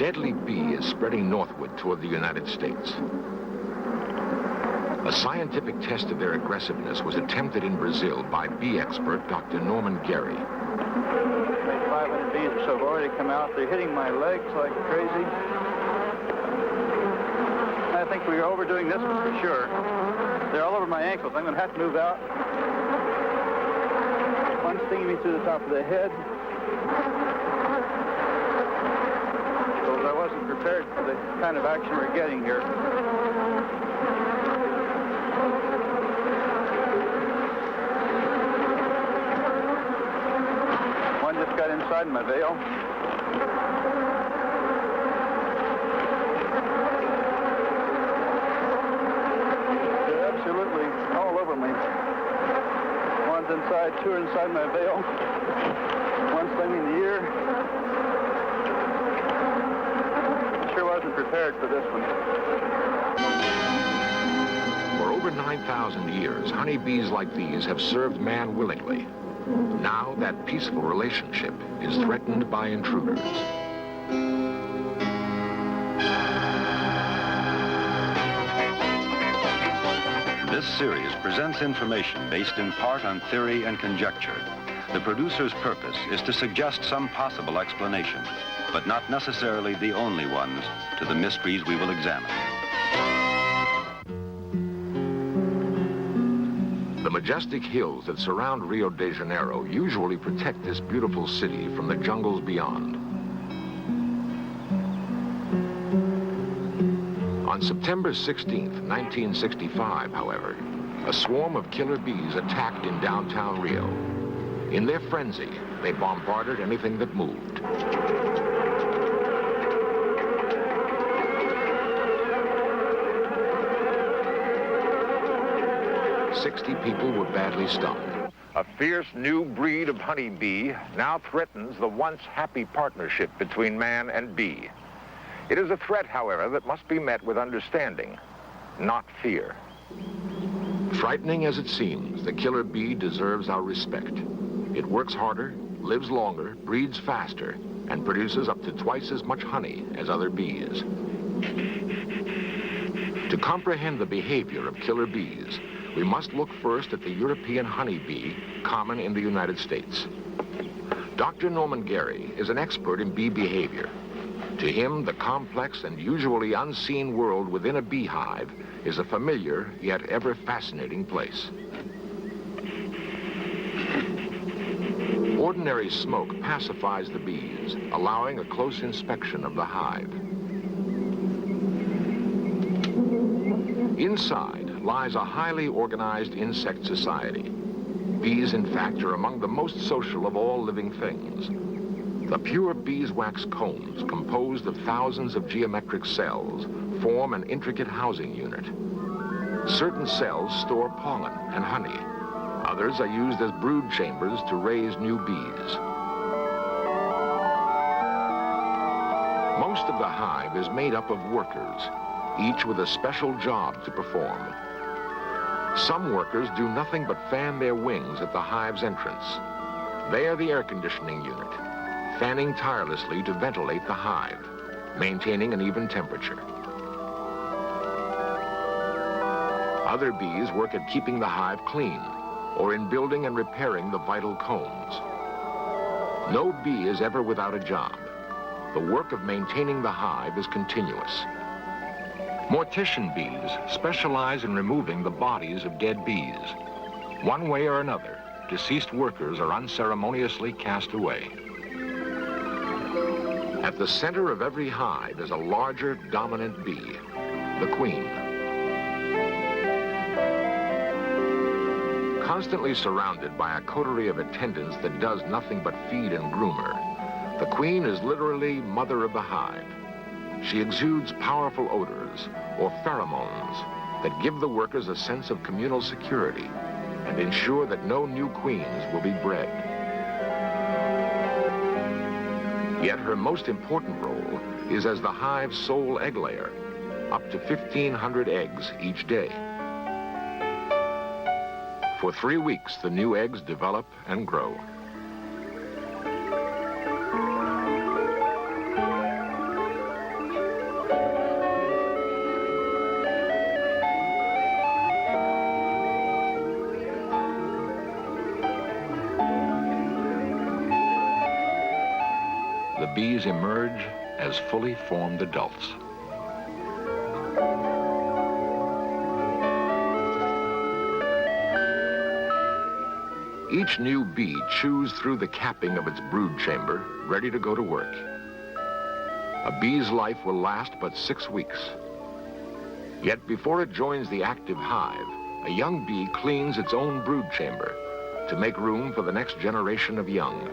deadly bee is spreading northward toward the United States. A scientific test of their aggressiveness was attempted in Brazil by bee expert Dr. Norman Gary. 500 bees or so have already come out. They're hitting my legs like crazy. I think we're overdoing this one for sure. They're all over my ankles. I'm going to have to move out. One stinging me through the top of the head. Because I wasn't prepared for the kind of action we're getting here. One just got inside my veil. They're absolutely all over me. One's inside, two are inside my veil. One's stinging in the ear. Sure wasn't prepared for this one. For over 9,000 years, honeybees like these have served man willingly. Now that peaceful relationship is threatened by intruders. This series presents information based in part on theory and conjecture. The producer's purpose is to suggest some possible explanation, but not necessarily the only ones to the mysteries we will examine. The majestic hills that surround Rio de Janeiro usually protect this beautiful city from the jungles beyond. On September 16th, 1965, however, a swarm of killer bees attacked in downtown Rio. In their frenzy, they bombarded anything that moved. "60 people were badly stung." A fierce new breed of honeybee now threatens the once happy partnership between man and bee. It is a threat, however, that must be met with understanding, not fear. Frightening as it seems, the killer bee deserves our respect. It works harder, lives longer, breeds faster, and produces up to twice as much honey as other bees. To comprehend the behavior of killer bees, we must look first at the European honeybee, common in the United States. Dr. Norman Gary is an expert in bee behavior. To him, the complex and usually unseen world within a beehive is a familiar yet ever fascinating place. Ordinary smoke pacifies the bees, allowing a close inspection of the hive. Inside lies a highly organized insect society. Bees, in fact, are among the most social of all living things. The pure beeswax combs, composed of thousands of geometric cells, form an intricate housing unit. Certain cells store pollen and honey. Others are used as brood chambers to raise new bees. Most of the hive is made up of workers, each with a special job to perform. Some workers do nothing but fan their wings at the hive's entrance. They are the air conditioning unit, fanning tirelessly to ventilate the hive, maintaining an even temperature. Other bees work at keeping the hive clean, or in building and repairing the vital combs. No bee is ever without a job. The work of maintaining the hive is continuous. Mortician bees specialize in removing the bodies of dead bees. One way or another, deceased workers are unceremoniously cast away. At the center of every hive is a larger, dominant bee, the queen. Constantly surrounded by a coterie of attendants that does nothing but feed and groom her, the queen is literally mother of the hive. She exudes powerful odors, or pheromones, that give the workers a sense of communal security and ensure that no new queens will be bred. Yet her most important role is as the hive's sole egg layer, up to 1,500 eggs each day. For 3 weeks, the new eggs develop and grow. bees emerge as fully formed adults. Each new bee chews through the capping of its brood chamber, ready to go to work. A bee's life will last but 6 weeks. Yet before it joins the active hive, a young bee cleans its own brood chamber to make room for the next generation of young.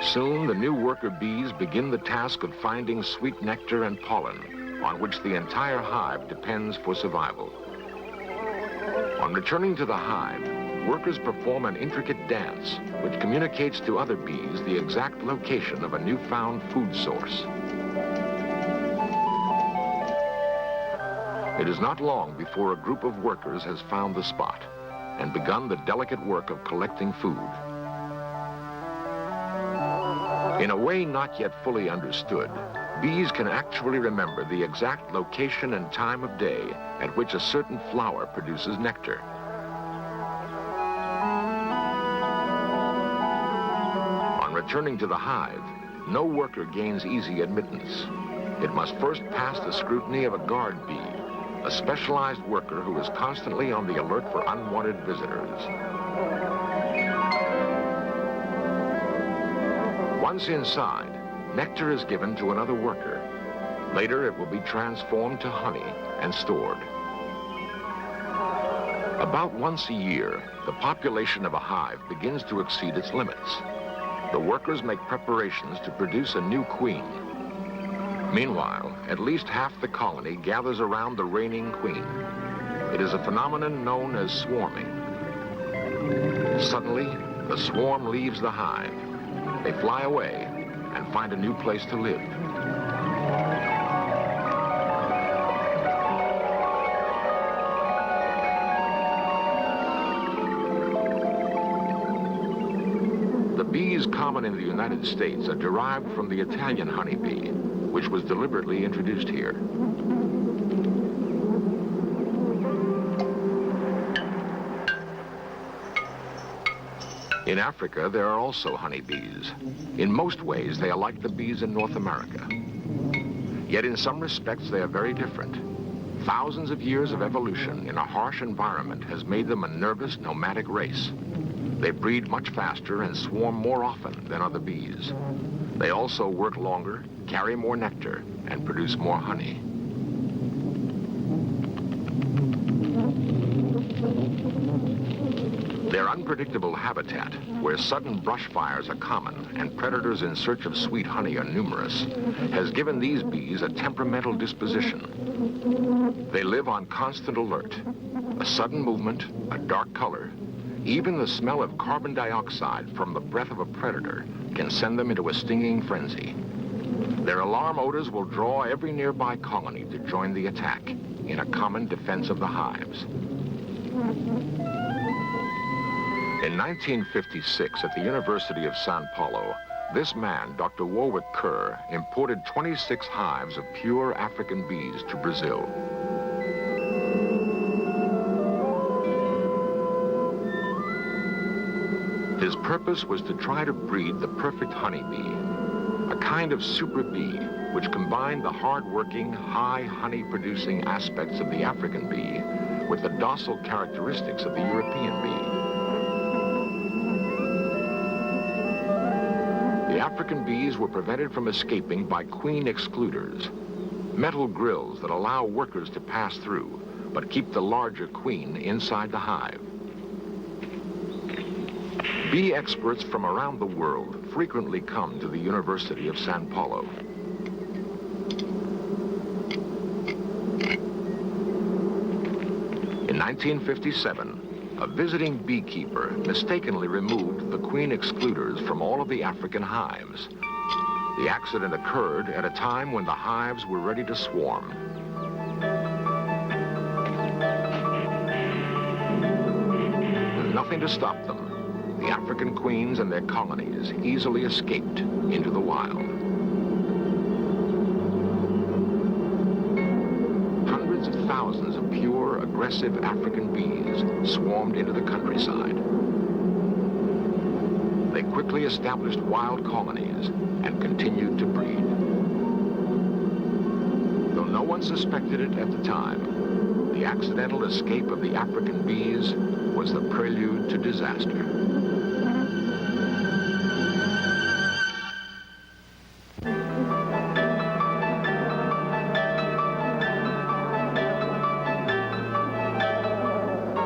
Soon, the new worker bees begin the task of finding sweet nectar and pollen, on which the entire hive depends for survival. On returning to the hive, workers perform an intricate dance, which communicates to other bees the exact location of a newfound food source. It is not long before a group of workers has found the spot and begun the delicate work of collecting food. In a way not yet fully understood, bees can actually remember the exact location and time of day at which a certain flower produces nectar. On returning to the hive, no worker gains easy admittance. It must first pass the scrutiny of a guard bee, a specialized worker who is constantly on the alert for unwanted visitors. Once inside, nectar is given to another worker. Later, it will be transformed to honey and stored. About once a year, the population of a hive begins to exceed its limits. The workers make preparations to produce a new queen. Meanwhile, at least half the colony gathers around the reigning queen. It is a phenomenon known as swarming. Suddenly, the swarm leaves the hive. They fly away and find a new place to live. The bees common in the United States are derived from the Italian honeybee, which was deliberately introduced here. In Africa, there are also honeybees. In most ways, they are like the bees in North America. Yet in some respects, they are very different. Thousands of years of evolution in a harsh environment has made them a nervous, nomadic race. They breed much faster and swarm more often than other bees. They also work longer, carry more nectar, and produce more honey. Their unpredictable habitat, where sudden brush fires are common and predators in search of sweet honey are numerous, has given these bees a temperamental disposition. They live on constant alert. A sudden movement, a dark color, even the smell of carbon dioxide from the breath of a predator can send them into a stinging frenzy. Their alarm odors will draw every nearby colony to join the attack in a common defense of the hives. In 1956, at the University of Sao Paulo, this man, Dr. Warwick Kerr, imported 26 hives of pure African bees to Brazil. His purpose was to try to breed the perfect honeybee, a kind of super bee which combined the hard-working, high honey-producing aspects of the African bee with the docile characteristics of the European bee. The African bees were prevented from escaping by queen excluders, metal grills that allow workers to pass through, but keep the larger queen inside the hive. Bee experts from around the world frequently come to the University of Sao Paulo. In 1957, a visiting beekeeper mistakenly removed the queen excluders from all of the African hives. The accident occurred at a time when the hives were ready to swarm. With nothing to stop them, the African queens and their colonies easily escaped into the wild. Hundreds thousands of pure, aggressive African bees swarmed into the countryside. They quickly established wild colonies and continued to breed. Though no one suspected it at the time, the accidental escape of the African bees was the prelude to disaster.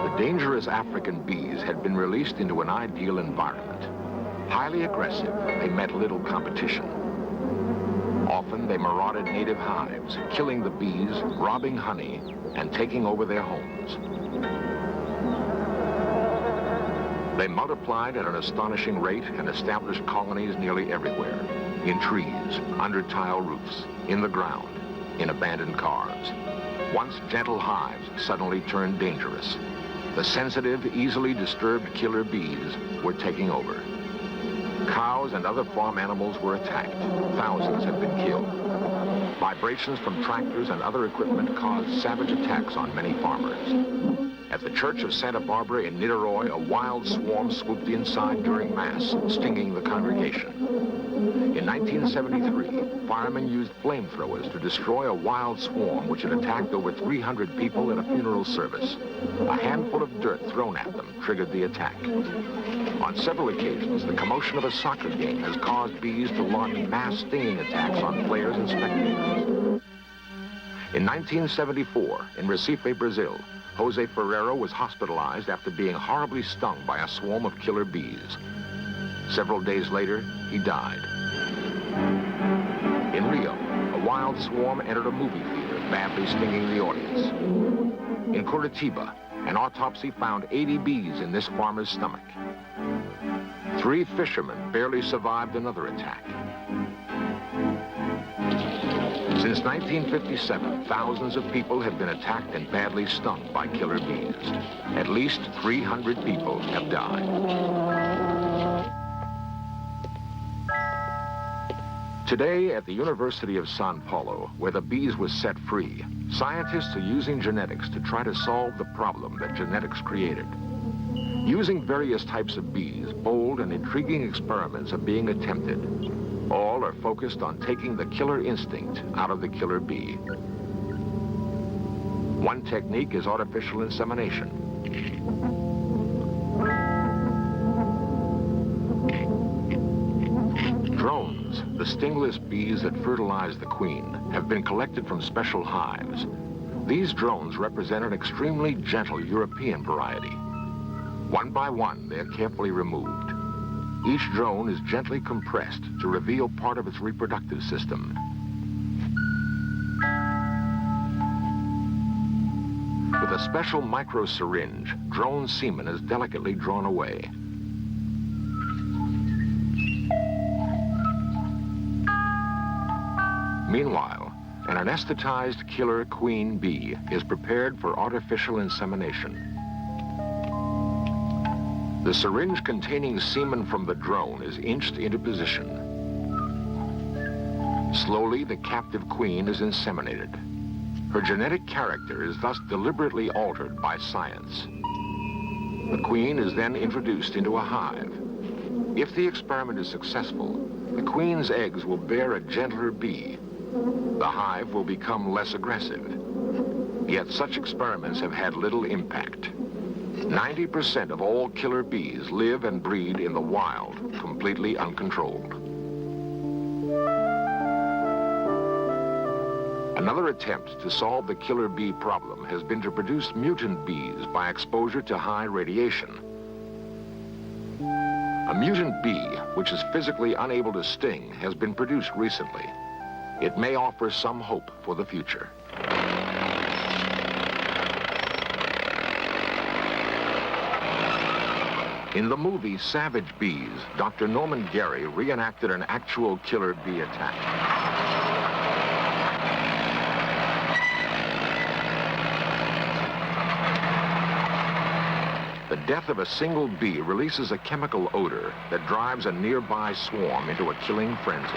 The dangerous African bees had been released into an ideal environment. Highly aggressive, they met little competition. Often they marauded native hives, killing the bees, robbing honey, and taking over their homes. They multiplied at an astonishing rate and established colonies nearly everywhere, in trees, under tile roofs, in the ground, in abandoned cars. Once gentle hives suddenly turned dangerous. The sensitive, easily disturbed killer bees were taking over. Cows and other farm animals were attacked. Thousands have been killed. Vibrations from tractors and other equipment caused savage attacks on many farmers. At the Church of Santa Barbara in Niterói, a wild swarm swooped inside during Mass, stinging the congregation. In 1973, firemen used flamethrowers to destroy a wild swarm which had attacked over 300 people at a funeral service. A handful of dirt thrown at them triggered the attack. On several occasions, the commotion of a soccer game has caused bees to launch mass stinging attacks on players and spectators. In 1974, in Recife, Brazil, Jose Ferreiro was hospitalized after being horribly stung by a swarm of killer bees. Several days later, he died. In Rio, a wild swarm entered a movie theater, badly stinging the audience. In Curitiba, an autopsy found 80 bees in this farmer's stomach. 3 fishermen barely survived another attack. Since 1957, thousands of people have been attacked and badly stung by killer bees. At least 300 people have died. Today, at the University of Sao Paulo, where the bees were set free, scientists are using genetics to try to solve the problem that genetics created. Using various types of bees, bold and intriguing experiments are being attempted. All are focused on taking the killer instinct out of the killer bee. One technique is artificial insemination. Drones, the stingless bees that fertilize the queen, have been collected from special hives. These drones represent an extremely gentle European variety. One by one, they are carefully removed. Each drone is gently compressed to reveal part of its reproductive system. With a special micro syringe, drone semen is delicately drawn away. Meanwhile, an anesthetized killer queen bee is prepared for artificial insemination. The syringe containing semen from the drone is inched into position. Slowly, the captive queen is inseminated. Her genetic character is thus deliberately altered by science. The queen is then introduced into a hive. If the experiment is successful, the queen's eggs will bear a gentler bee. The hive will become less aggressive. Yet such experiments have had little impact. 90% of all killer bees live and breed in the wild, completely uncontrolled. Another attempt to solve the killer bee problem has been to produce mutant bees by exposure to high radiation. A mutant bee, which is physically unable to sting, has been produced recently. It may offer some hope for the future. In the movie Savage Bees, Dr. Norman Gary reenacted an actual killer bee attack. The death of a single bee releases a chemical odor that drives a nearby swarm into a killing frenzy.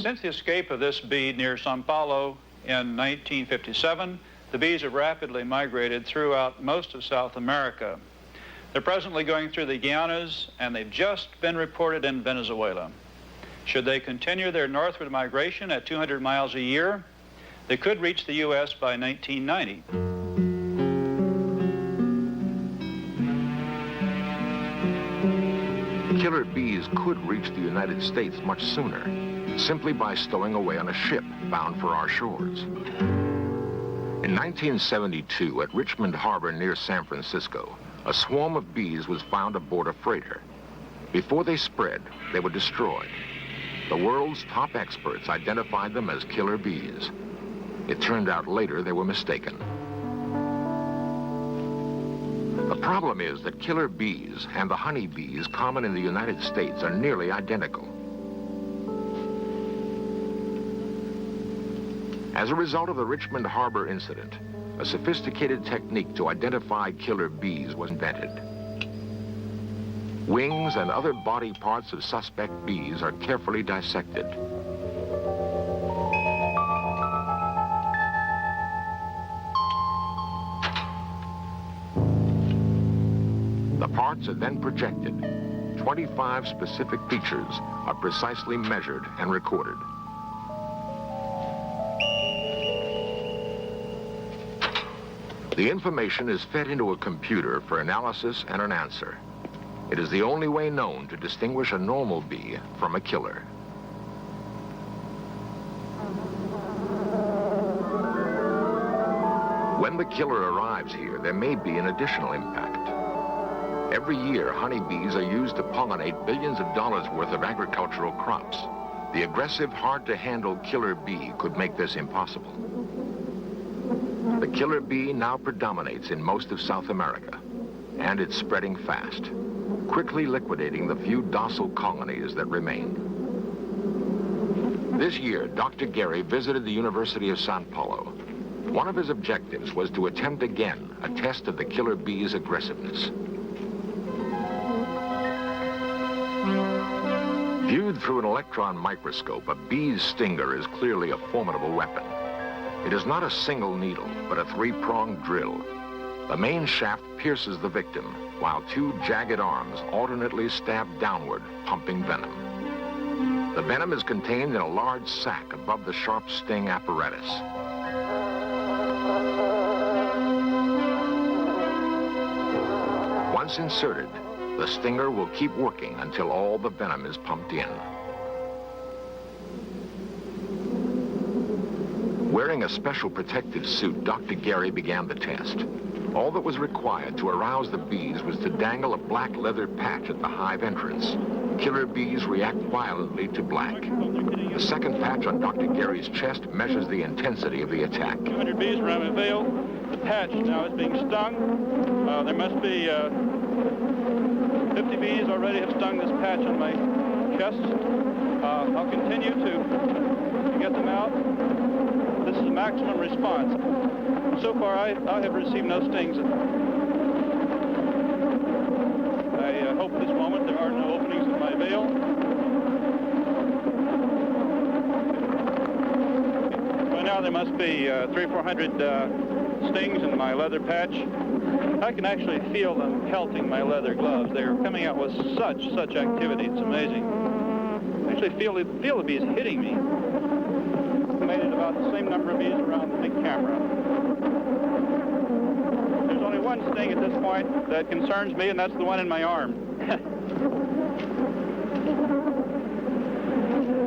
Since the escape of this bee near Sao Paulo in 1957, the bees have rapidly migrated throughout most of South America. They're presently going through the Guianas, and they've just been reported in Venezuela. Should they continue their northward migration at 200 miles a year, they could reach the U.S. by 1990. Killer bees could reach the United States much sooner, simply by stowing away on a ship bound for our shores. In 1972, at Richmond Harbor near San Francisco, a swarm of bees was found aboard a freighter. Before they spread, they were destroyed. The world's top experts identified them as killer bees. It turned out later they were mistaken. The problem is that killer bees and the honey bees common in the United States are nearly identical. As a result of the Richmond Harbor incident, a sophisticated technique to identify killer bees was invented. Wings and other body parts of suspect bees are carefully dissected. The parts are then projected. 25 specific features are precisely measured and recorded. The information is fed into a computer for analysis and an answer. It is the only way known to distinguish a normal bee from a killer. When the killer arrives here, there may be an additional impact. Every year, honeybees are used to pollinate billions of dollars worth of agricultural crops. The aggressive, hard-to-handle killer bee could make this impossible. The killer bee now predominates in most of South America, and it's spreading fast, quickly liquidating the few docile colonies that remain. This year, Dr. Gary visited the University of Sao Paulo. One of his objectives was to attempt again a test of the killer bee's aggressiveness. Viewed through an electron microscope, a bee's stinger is clearly a formidable weapon. It is not a single needle, but a three-pronged drill. The main shaft pierces the victim, while two jagged arms alternately stab downward, pumping venom. The venom is contained in a large sac above the sharp sting apparatus. Once inserted, the stinger will keep working until all the venom is pumped in. Wearing a special protective suit, Dr. Gary began the test. All that was required to arouse the bees was to dangle a black leather patch at the hive entrance. Killer bees react violently to black. The second patch on Dr. Gary's chest measures the intensity of the attack. 200 bees around my veil. The patch now is being stung. There must be 50 bees already have stung this patch on my chest. I'll continue to get them out. This is a maximum response. So far, I have received no stings. I hope at this moment there are no openings in my veil. By now there must be 300 or 400 stings in my leather patch. I can actually feel them pelting my leather gloves. They're coming out with such activity. It's amazing. I actually feel the bees hitting me. Estimated about the same number of bees around the big camera. There's only one sting at this point that concerns me, and that's the one in my arm.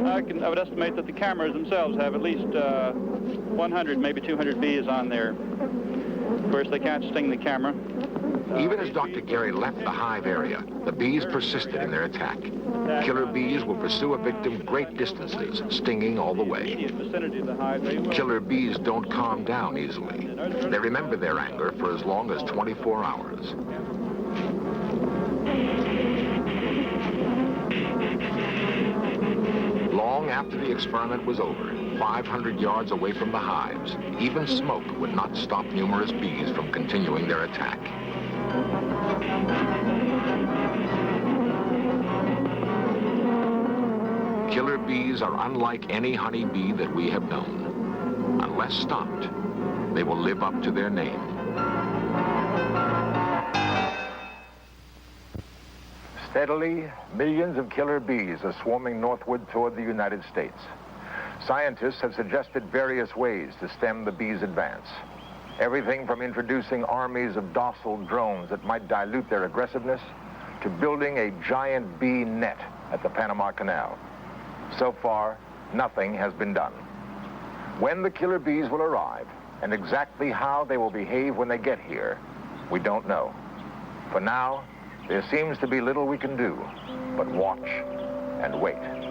I would estimate that the cameras themselves have at least 100, maybe 200 bees on there. Of course, they can't sting the camera. Even as Dr. Gary left the hive area, the bees persisted in their attack. Killer bees will pursue a victim great distances, stinging all the way. Killer bees don't calm down easily. They remember their anger for as long as 24 hours. Long after the experiment was over, 500 yards away from the hives, even smoke would not stop numerous bees from continuing their attack. Killer bees are unlike any honeybee that we have known. Unless stopped, they will live up to their name. Steadily, millions of killer bees are swarming northward toward the United States. Scientists have suggested various ways to stem the bees' advance. Everything from introducing armies of docile drones that might dilute their aggressiveness to building a giant bee net at the Panama Canal. So far, nothing has been done. When the killer bees will arrive and exactly how they will behave when they get here, we don't know. For now, there seems to be little we can do but watch and wait.